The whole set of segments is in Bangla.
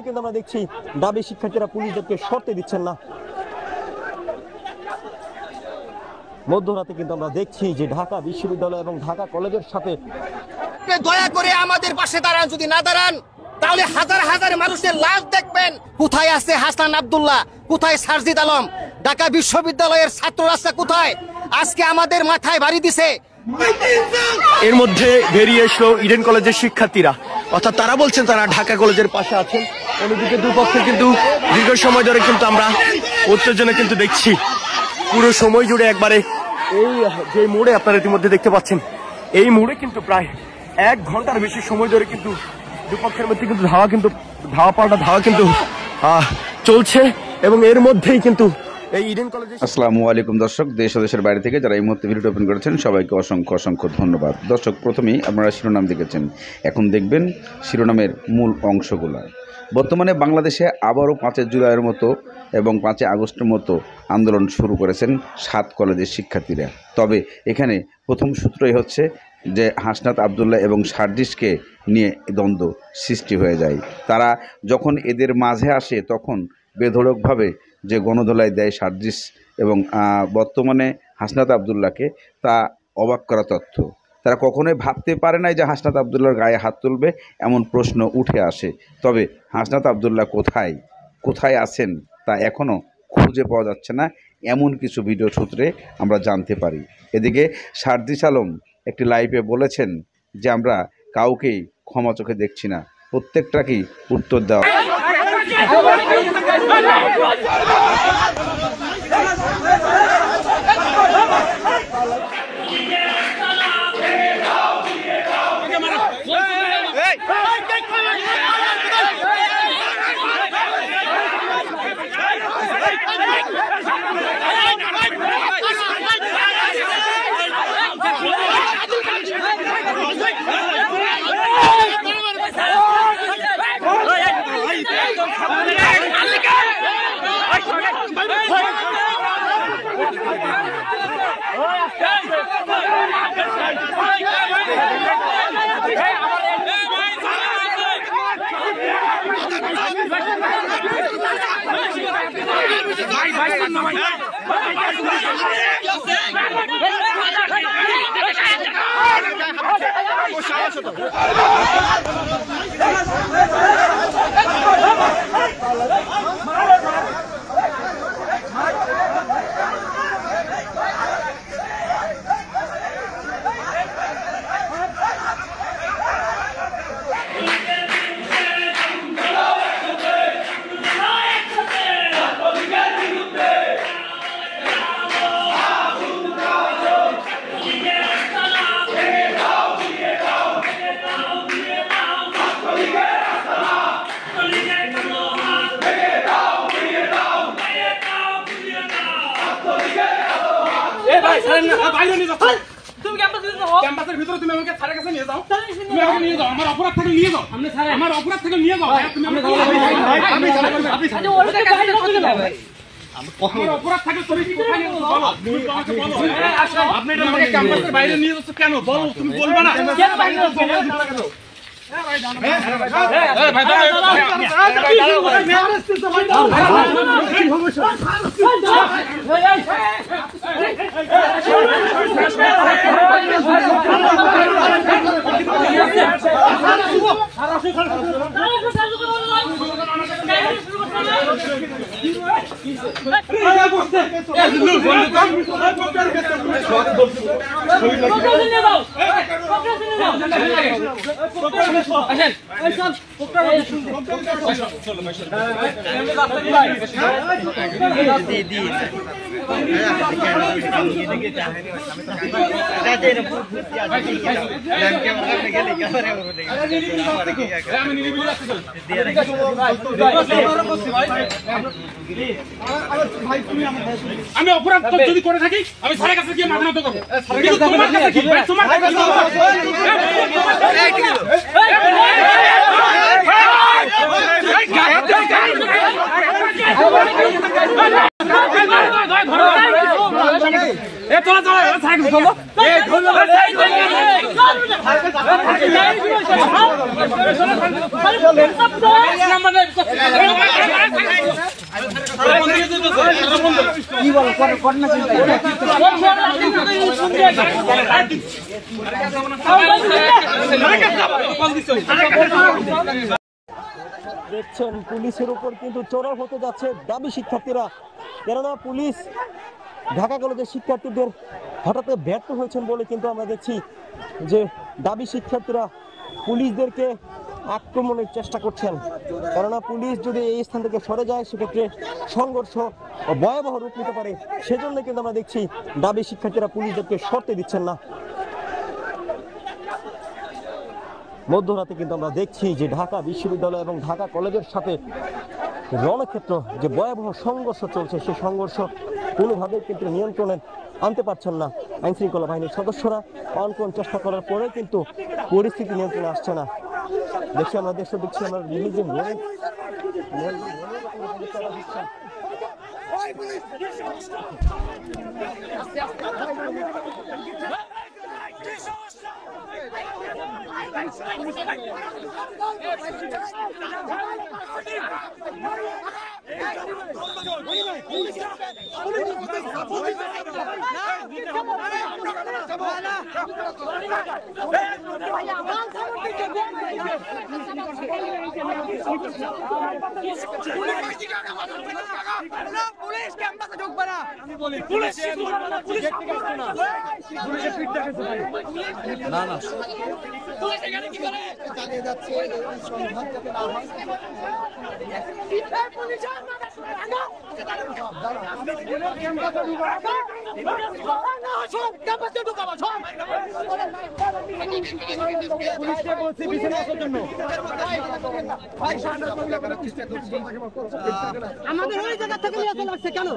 কিন্তু আমরা দেখছি দাবি শিক্ষার্থীরা পুলিশদেরকে সরতে দিচ্ছেন না। মধ্যরাতে কিন্তু আমরা দেখছি যে ঢাকা বিশ্ববিদ্যালয় এবং ঢাকা কলেজের সাথে দয়া করে আমাদের পাশে দাঁড়ান, যদি না দাঁড়ান তাহলে হাজার হাজার মানুষের লাশ দেখবেন। কোথায় আছে হাসান আব্দুল্লাহ, কোথায় সারজিদ আলম, ঢাকা বিশ্ববিদ্যালয়ের ছাত্র রাস্তা কোথায়? আজকে আমাদের মাথায় বাড়ি দিছে। এর মধ্যে বেরিয়ে এসলো ইডেন কলেজের শিক্ষার্থীরা, অর্থাৎ তারা বলছেন তারা ঢাকা কলেজের পাশে আছেন। অন্যদিকে দুপক্ষে কিন্তু দীর্ঘ সময় ধরে কিন্তু আমরা উত্তেজনা কিন্তু দেখছি পুরো সময় জুড়ে। একবারে এই যে মোড়ে আপনারা ইতিমধ্যে দেখতে পাচ্ছেন, এই মোড়ে কিন্তু প্রায় 1 ঘন্টার বেশি সময় ধরে কিন্তু দুপক্ষের মধ্যে কিন্তু ধাওয়া পাল্টা ধাওয়া কিন্তু চলছে। এবং এর মধ্যেই কিন্তু এই ইডেন কলেজে। আসসালামু আলাইকুম দর্শক, দেশ ও দেশের বাইরে থেকে যারা এই মুহূর্তে ভিডিও ওপেন করেছেন সবাইকে অসংখ্য অসংখ্য ধন্যবাদ। দর্শক, প্রথমেই আপনারা শিরোনাম দেখেছেন, এখন দেখবেন শিরোনামের মূল অংশগুলো। বর্তমানে বাংলাদেশে আবারও 5 জুলাইয়ের মতো এবং 5 আগস্টের মতো আন্দোলন শুরু করেছেন 7 কলেজের শিক্ষার্থীরা। তবে এখানে প্রথম সূত্রই হচ্ছে যে হাসনাত আব্দুল্লাহ এবং সার্জিসকে নিয়ে দ্বন্দ্ব সৃষ্টি হয়ে যায়। তারা যখন এদের মাঝে আসে তখন বেধড়কভাবে যে গণধোলাই দেয় সার্জিস এবং বর্তমানে হাসনাত আব্দুল্লাহকে, তা অবাক করা তথ্য। তারা কখনোই ভাবতে পারে নাই যে হাসনাত আব্দুল্লাহর গায়ে হাত তুলবে, এমন প্রশ্ন উঠে আসে। তবে হাসনাত আব্দুল্লাহ কোথায় আছেন তা এখনও খুঁজে পাওয়া যাচ্ছে না, এমন কিছু ভিডিও সূত্রে আমরা জানতে পারি। এদিকে সার্জিস আলম একটি লাইভে বলেছেন যে আমরা কাউকেই ক্ষমা চোখে দেখছি না, প্রত্যেকটাকেই উত্তর দেওয়া। ক্যাম্পাসের ভিতরে তুমি আমাকে স্যারের কাছে নিয়ে যাও, তুমি আমাকে নিয়ে যাও, আমার অপরাধ থেকে নিয়ে যাও, আমার অপরাধ থেকে নিয়ে যাও, তুমি আমার অপরাধ থাকে তুমি কোথায় নিয়ে যাও বলো, তুমি আমাকে বলো। আপনি এটা আমাকে ক্যাম্পাসের বাইরে নিয়ে যাচ্ছ কেন বলো, তুমি বলবা না কেন বাইরে যাচ্ছ? আমি অপরাধ যদি করে থাকি আমি স্যারের কাছে গিয়ে মাথা নত করবো, কিন্তু তোমার কাছে কি তোমার কাছে তোলা দেখছেন পুলিশের উপর কিন্তু চড়াও হতে যাচ্ছে দাবি শিক্ষার্থীরা, কেননা পুলিশ ঢাকা কলেজের শিক্ষার্থীদের হঠাৎ ব্যর্থ হয়েছেন বলে কিন্তু আমরা দেখছি যে দাবি শিক্ষার্থীরা পুলিশদেরকে আক্রমণের চেষ্টা করছেন। কেননা পুলিশ যদি এই স্থান থেকে সরে যায় সেক্ষেত্রে সংঘর্ষ ও ভয়াবহ রূপ নিতে পারে, সেজন্য কিন্তু আমরা দেখছি দাবি শিক্ষার্থীরা পুলিশদেরকে সরতে দিচ্ছেন না। মধ্যরাতে কিন্তু আমরা দেখছি যে ঢাকা বিশ্ববিদ্যালয় এবং ঢাকা কলেজের সাথে রণক্ষেত্র যে ভয়াবহ সংঘর্ষ চলছে, সেই সংঘর্ষ কোনোভাবেই কিন্তু নিয়ন্ত্রণে আনতে পারছেন না আইন শৃঙ্খলা বাহিনীর সদস্যরা। অনেকক্ষণ চেষ্টা করার পরে কিন্তু পরিস্থিতি নিয়ন্ত্রণে আসছে না। দেখছি আমরা বিভিন্ন পুলিশ ক্যাম্পাসে ঢুকবে না, আমি বলি পুলিশ না না পুলিশ এখানে কি করে চালিয়ে যাচ্ছে এই সংঘাত যাতে না হয়। আমাদের ওই জায়গা থেকে নিয়ে চলে আসছে কেন?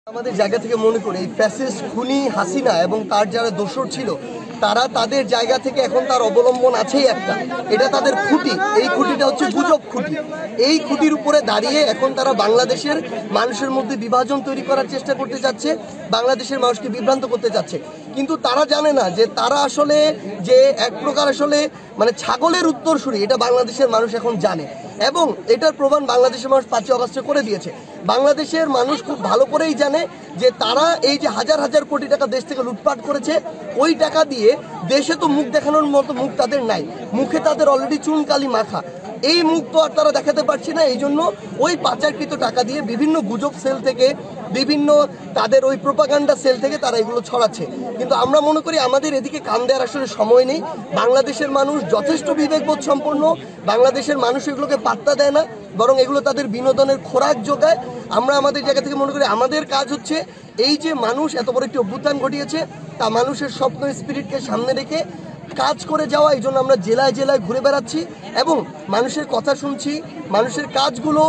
আমাদের জায়গা থেকে মনে করি এই ফ্যাসিস্ট খুনি হাসিনা এবং তার যারা দোসর ছিল তারা তাদের জায়গা থেকে এখন তার অবলম্বন আছেই একটা, এটা তাদের খুঁটি। এই খুঁটিটা হচ্ছে গুজব খুঁটি। এই খুঁটির উপরে দাঁড়িয়ে এখন তারা বাংলাদেশের মানুষের মধ্যে বিভাজন তৈরি করার চেষ্টা করতে যাচ্ছে, বাংলাদেশের মানুষকে বিভ্রান্ত করতে যাচ্ছে। কিন্তু তারা জানে না যে তারা আসলে যে এক প্রকার আসলে মানে ছাগলের উত্তরসূরি, এটা বাংলাদেশের মানুষ এখন জানে। এবং এটার প্রমাণ বাংলাদেশের মানুষ 5 আগস্টে করে দিয়েছে। বাংলাদেশের মানুষ খুব ভালো করেই জানে যে তারা এই যে হাজার হাজার কোটি টাকা দেশ থেকে লুটপাট করেছে, ওই টাকা দিয়ে দেশে তো মুখ দেখানোর মতো মুখ তাদের নাই, মুখে তাদের অলরেডি চুনকালি মাখা। এই মুখ তো আর তারা দেখাতে পারছে না, এই জন্য ওই পাচারকৃত টাকা দিয়ে বিভিন্ন গুজব সেল থেকে, বিভিন্ন তাদের ওই প্রোপাগান্ডা সেল থেকে তারা এগুলো ছড়াচ্ছে। কিন্তু আমরা মনে করি আমাদের এদিকে কান দেওয়ার আসলে সময় নেই। বাংলাদেশের মানুষ যথেষ্ট বিবেকবোধ সম্পন্ন, বাংলাদেশের মানুষ এগুলোকে পাত্তা দেয় না, বরং এগুলো তাদের বিনোদনের খোরাক যোগায়। আমরা আমাদের জায়গা থেকে মনে করি আমাদের কাজ হচ্ছে এই যে মানুষ এত বড় একটি অভ্যুত্থান ঘটিয়েছে তা মানুষের স্বপ্ন স্পিরিটকে সামনে রেখে কাজ করে যাওয়া। এই জন্য আমরা জেলায় জেলায় ঘুরে বেড়াচ্ছি এবং মানুষের কথা শুনছি, মানুষের কাজগুলো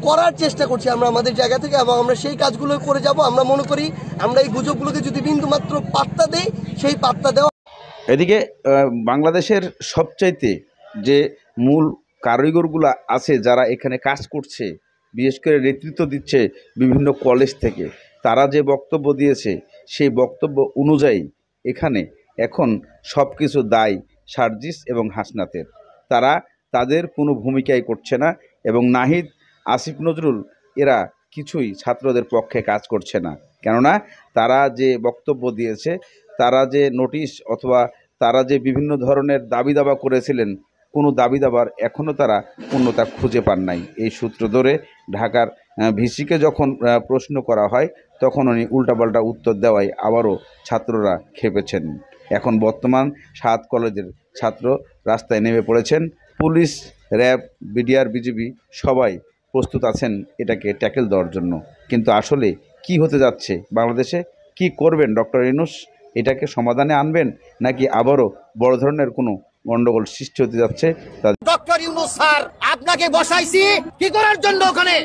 করার চেষ্টা করছি আমরা আমাদের জায়গা থেকে, এবং আমরা সেই কাজগুলো করে যাব। আমরা মনে করি আমরা এই গুজবগুলোকে যদি বিন্দুমাত্র পাত্তা দেই, সেই পাত্তা দেওয়া। এদিকে বাংলাদেশের সবচাইতে যে মূল কারিগরগুলো আছে যারা এখানে কাজ করছে, বিশেষ করে নেতৃত্ব দিচ্ছে বিভিন্ন কলেজ থেকে, তারা যে বক্তব্য দিয়েছে সেই বক্তব্য অনুযায়ী এখানে এখন সব কিছু দায় সার্জিস এবং হাসনাতের। তারা তাদের কোনো ভূমিকাই করছে না এবং নাহিদ, আসিফ নজরুল এরা কিছুই ছাত্রদের পক্ষে কাজ করছে না। কেননা তারা যে বক্তব্য দিয়েছে, তারা যে নোটিশ অথবা তারা যে বিভিন্ন ধরনের দাবি দাবা করেছিলেন, কোনো দাবি দাবার এখনও তারা পূর্ণতা খুঁজে পান নাই। এই সূত্র ধরে ঢাকার ভিসিকে যখন প্রশ্ন করা হয় তখন উনি উল্টাপাল্টা উত্তর দেওয়ায় আবারও ছাত্ররা খেপেছেন। এখন বর্তমান 7 কলেজের ছাত্র রাস্তায় নেমে পড়েছেন। পুলিশ, র্যাব, বিডিআর, বিজিবি সবাই প্রস্তুত আছেন এটাকে ট্যাকেল দেওয়ার জন্য। কিন্তু আসলে কি হতে যাচ্ছে বাংলাদেশে, কি করবেন ডক্টর ইউনূস? এটাকে সমাধানে আনবেন নাকি আবারও বড় ধরনের কোনো গন্ডগোল সৃষ্টি হতে যাচ্ছে? ডক্টর ইউনূস স্যার, আপনাকে বসাইছি কি করার জন্য? ওখানে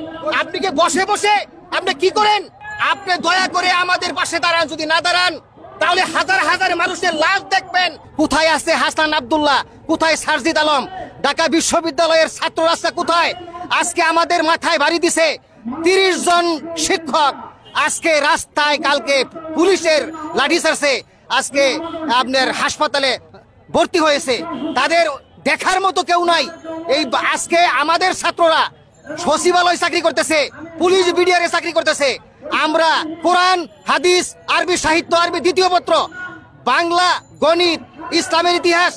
আপনি কি বসে বসে আপনি কি করেন? আপনি দয়া করে আমাদের পাশে দাঁড়ান। যদি না দাঁড়ান তাহলে হাজার হাজার মানুষের লাশ দেখবেন। কোথায় আছে হাসান আব্দুল্লাহ? কোথায় সারজিদ আলম? ঢাকা বিশ্ববিদ্যালয়ের ছাত্র রাস্তা কোথায়? আজকে আমাদের মাথায় বাড়ি দিছে 30 জন শিক্ষক আজকে রাস্তায়, কালকে পুলিশের লাঠিচার্জে আজকে আপনার হাসপাতালে ভর্তি হয়েছে। তাদের দেখার মতো কেউ নাই। এই আজকে আমাদের ছাত্ররা সচিবালয় চাকরি করতেছে, পুলিশ বিডিআরে চাকরি করতেছে। আমরা কোরআন, হাদিস, আরবি সাহিত্য, আরবি দ্বিতীয় পত্র, বাংলা, গণিত, ইসলামের ইতিহাস,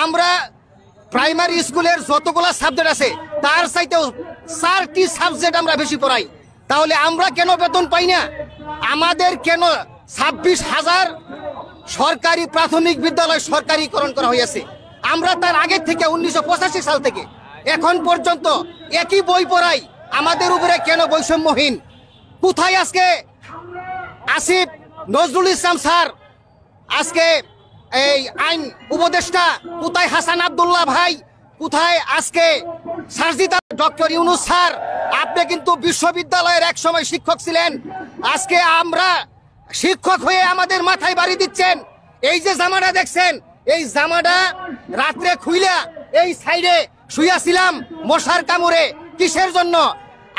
আমরা প্রাইমারি স্কুলের যতগুলা সাবজেক্ট আছে তার চাইতেও 4টি সাবজেক্ট আমরা বেশি পড়াই। তাহলে আমরা কেন বেতন পাই না? আমাদের কেন 26,000 সরকারি প্রাথমিক বিদ্যালয় সরকারিকরণ করা হয়েছে? আমরা তার আগে থেকে 1985 সাল থেকে এখন পর্যন্ত একই বই পড়াই। আমাদের উপরে কেন বৈষম্যহীন? কোথায় আজকে আসিফ নজরুল ইসলাম স্যার, আজকে এই আইন উপদেষ্টা, কোথায় হাসান আব্দুল্লাহ ভাই, কোথায় আজকে সারজিদ ডক্টর ইউনুস স্যার? আপনি কিন্তু বিশ্ববিদ্যালয়ের এক সময় শিক্ষক ছিলেন। আজকে আমরা শিক্ষক হয়ে আমাদের মাথায় বাড়ি দিচ্ছেন। এই যে জামাটা দেখছেন, এই জামাটা রাত্রে খুইলা এই সাইডে শুয়াছিলাম মশার কামড়ে। কিসের জন্য?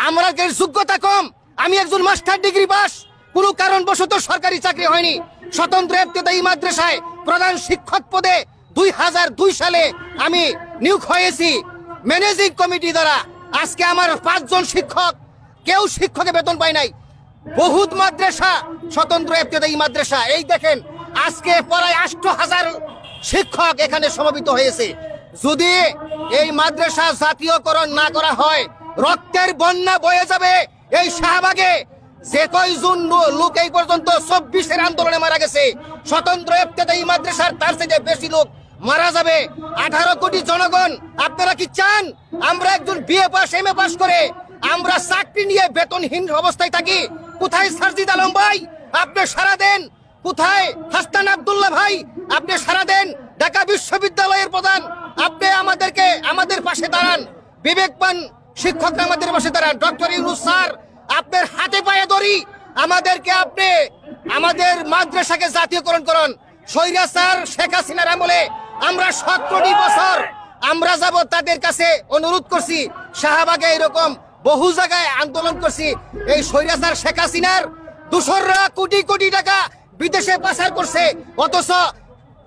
আমাদের যোগ্যতা কম। আমি একজন মাস্টার ডিগ্রি পাস, কোনো কারণবশত সরকারি চাকরি হয়নি। স্বতন্ত্র ইবতেদায়ী মাদ্রাসায় প্রধান শিক্ষক পদে 2002 সালে আমি নিয়োগ হয়েছি ম্যানেজিং কমিটি দ্বারা। আজকে আমার 5 জন শিক্ষক, কেউ শিক্ষকের বেতন পায় নাই। বহুত মাদ্রাসা স্বতন্ত্র ইবতেদায়ী মাদ্রাসা, এই দেখেন আজকে প্রায় 8,000 শিক্ষক এখানে সমবেত হয়েছে। যদি এই মাদ্রাসা জাতীয়করণ না করা হয়, রক্তের বন্যা বয়ে যাবে এই শাহবাগে। যে কয়জন লোক এই পর্যন্ত 24-এর আন্দোলনে মারা গেছে, স্বতন্ত্র ইবতেদায়ী মাদ্রাসার তার চেয়ে বেশি লোক মারা যাবে। 18 কোটি জনগণ, আপনারা কি চান আমরা একজন বিএ পাস, এমএ পাস করে আমরা চাকরি নিয়ে বেতনহীন অবস্থায় থাকি? কোথায় সারজিদ আলম ভাই, আপনি সারা দেন? কোথায় হাসান আব্দুল্লাহ ভাই, আপনি সারা দেন? ঢাকা বিশ্ববিদ্যালয়ের প্রধান, আপনি আমাদের পাশে দাঁড়ান। বিবেকবান শিক্ষকরা আমাদের পাশে দাঁড়ান। ডক্টর ইউনুস স্যার, আপনার হাতে পায়ে ধরি, আমাদেরকে আপনি আমাদের মাদ্রাসাকে জাতীয়করণ করুন। স্বৈরাচার শেখ হাসিনার আমলে আমরা 17টি বছর আমরা যাব তাদের কাছে অনুরোধ করছি। শাহবাগে এরকম বহু জায়গায় আন্দোলন করছি। এই স্বৈরাচার শেখ হাসিনার দোসররা কোটি কোটি টাকা বিদেশে পাচার করছে, অথচ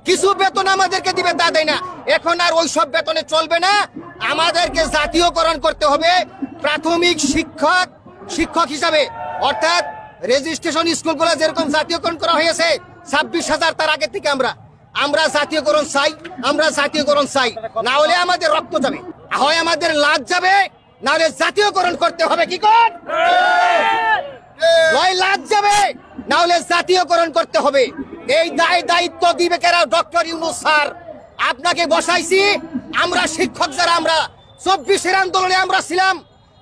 কিছু বেতন আমাদেরকে দিবে তা দেয় না। এখন আর ওই সব বেতনে চলবে না, আমাদেরকে জাতীয়করণ করতে হবে প্রাথমিক শিক্ষক হিসাবে। অর্থাৎ রেজিস্ট্রেশন স্কুলগুলো যেরকম জাতীয়করণ করা হয়েছে 26,000, তার আগে থেকে আমরা জাতীয়করণ চাই, আমরা জাতীয়করণ চাই। না হলে আমাদের রক্ত যাবে, হয় আমাদের লাজ যাবে, না হলে জাতীয়করণ করতে হবে। কি কর হয় লাজ যাবে, না হলে জাতীয়করণ করতে হবে। এই দায়িত্ব দিবে কেরা? ডক্টর ইউনুস স্যার, আপনাকে বসাইছি। আমরা শিক্ষক যারা, আমরা 24-এর আন্দোলনে আমরা ছিলাম।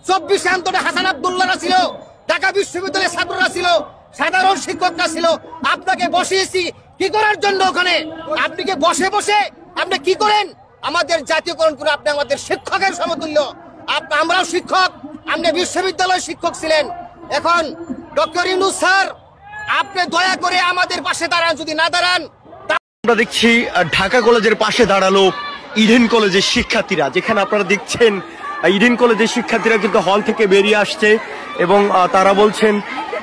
24 আন্দোলনে হাসান আব্দুল্লাহরা ছিল, ঢাকা বিশ্ববিদ্যালয়ের ছাত্ররা ছিল, সাধারণ শিক্ষকরা ছিল। আপনাকে বসিয়েছি কি করার জন্য? ওখানে আপনি কি বসে বসে আপনি কি করেন? আমাদের জাতীয়করণ করে আপনি আমাদের শিক্ষকের সমতুল্য। আমরাও শিক্ষক, আপনি বিশ্ববিদ্যালয় শিক্ষক ছিলেন। এখন ডক্টর ইউনুস স্যার, আপনি দয়া করে আমাদের পাশে দাঁড়ান। যদি না দাঁড়ান, আমরা দেখছি ঢাকা কলেজের পাশে দাঁড়ালো ইডেন কলেজের শিক্ষার্থীরা। যেখানে আপনারা দেখছেন ইডেন কলেজের শিক্ষার্থীরা কিন্তু হল থেকে বেরিয়ে আসছে এবং তারা বলছেন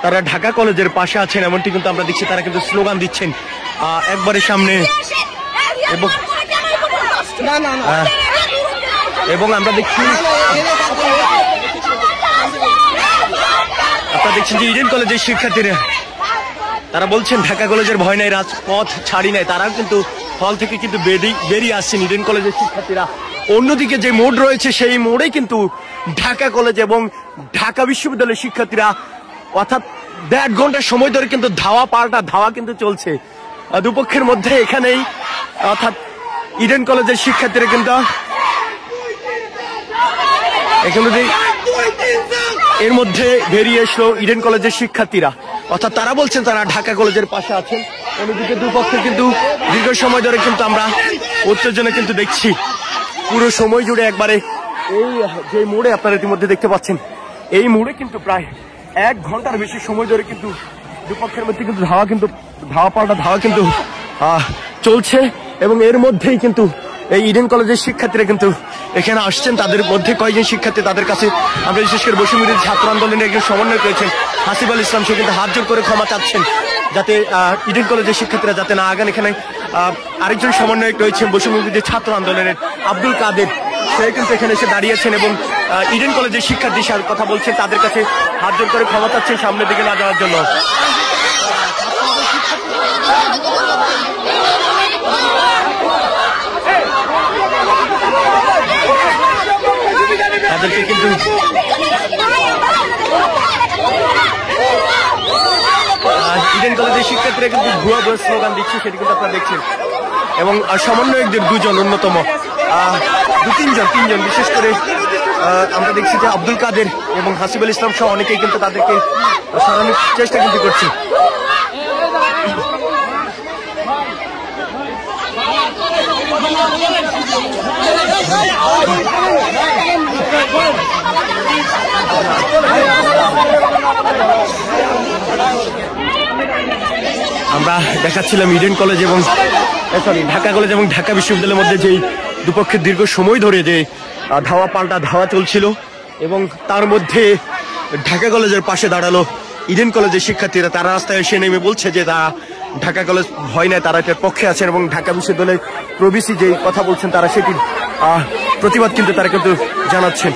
তারা ঢাকা কলেজের পাশে আছেন, এমনটি কিন্তু আমরা দেখছি। তারা কিন্তু স্লোগান দিচ্ছেন একবারে সামনে, এবং আমরা দেখছি আপনারা দেখছেন যে ইডেন কলেজের শিক্ষার্থীরা তারা বলছেন ঢাকা কলেজের ভয় নাই, রাজপথ ছাড়ি নাই। তারা কিন্তু হল থেকে কিন্তু বেরিয়ে আসছেন ইডেন কলেজের শিক্ষার্থীরা। অন্যদিকে যে মোড় রয়েছে সেই মোড়ে কিন্তু ঢাকা কলেজ এবং ঢাকা বিশ্ববিদ্যালয়ের শিক্ষার্থীরা, অর্থাৎ 1.5 ঘন্টা সময় ধরে কিন্তু ধাওয়া কিন্তু চলছে দুপক্ষের মধ্যে। এখানেই অর্থাৎ ইডেন কলেজের শিক্ষার্থীরা কিন্তু এর মধ্যে বেরিয়ে এসলো ইডেন কলেজের শিক্ষার্থীরা, অর্থাৎ তারা বলছেন তারা ঢাকা কলেজের পাশে আছেন। অন্যদিকে দুপক্ষে কিন্তু দীর্ঘ সময় ধরে কিন্তু আমরা উত্তেজনা কিন্তু দেখছি পুরো সময় জুড়ে। একবারে এই যে মোড়ে আপনারা ইতিমধ্যে দেখতে পাচ্ছেন, এই মোড়ে কিন্তু প্রায় 1 ঘন্টার বেশি সময় ধরে কিন্তু দুপক্ষের মধ্যে কিন্তু ধাওয়া কিন্তু চলছে এবং এর মধ্যেই কিন্তু এই ইডেন কলেজের শিক্ষার্থীরা কিন্তু এখানে আসছেন। তাদের মধ্যে কয়েকজন শিক্ষার্থী তাদের কাছে আমরা বিশেষ করে বৈষম্যবিরোধী ছাত্র আন্দোলনের একজন সমন্বয় করেছেন হাসিব আল ইসলাম, সে কিন্তু হাত জোর করে ক্ষমা চাচ্ছেন যাতে ইডেন কলেজের শিক্ষার্থীরা যাতে না আগান। এখানে আরেকজন সমন্বয়ক রয়েছেন বৈষম্যবিরোধী ছাত্র আন্দোলনের আব্দুল কাদের, সে কিন্তু এখানে এসে দাঁড়িয়েছেন এবং ইডেন কলেজের শিক্ষার্থীর সাথে কথা বলছেন, তাদের কাছে হাত জোর করে ক্ষমা চাচ্ছেন সামনের দিকে না যাওয়ার জন্য। তাদেরকে কিন্তু ইডেন কলেজের শিক্ষার্থীরা কিন্তু ভুয়া ভুয়া স্লোগান দিচ্ছে, সেটি কিন্তু আপনারা দেখছেন। এবং সমন্বয়কদের দুজন অন্যতম তিনজন বিশেষ করে আমরা দেখছি যে আব্দুল কাদের এবং হাসিব আল ইসলাম সহ অনেকেই কিন্তু তাদেরকে সরানোর চেষ্টা কিন্তু করছে। আমরা দেখাচ্ছিলাম ইডেন কলেজ এবং ঢাকা কলেজ এবং ঢাকা বিশ্ববিদ্যালয়ের মধ্যে যেই দুপক্ষের দীর্ঘ সময় ধরে যে ধাওয়া পাল্টা ধাওয়া চলছিল এবং তার মধ্যে ঢাকা কলেজের পাশে দাঁড়ালো ইডেন কলেজের শিক্ষার্থীরা। তারা রাস্তায় এসে নেমে বলছে যে তারা ঢাকা কলেজ ভয় নাই, তারা এটার পক্ষে আছেন এবং ঢাকা বিশ্ববিদ্যালয়ের প্রবিসি যেই কথা বলছেন তারা সেটির প্রতিবাদ কিন্তু তারা কিন্তু জানাচ্ছেন।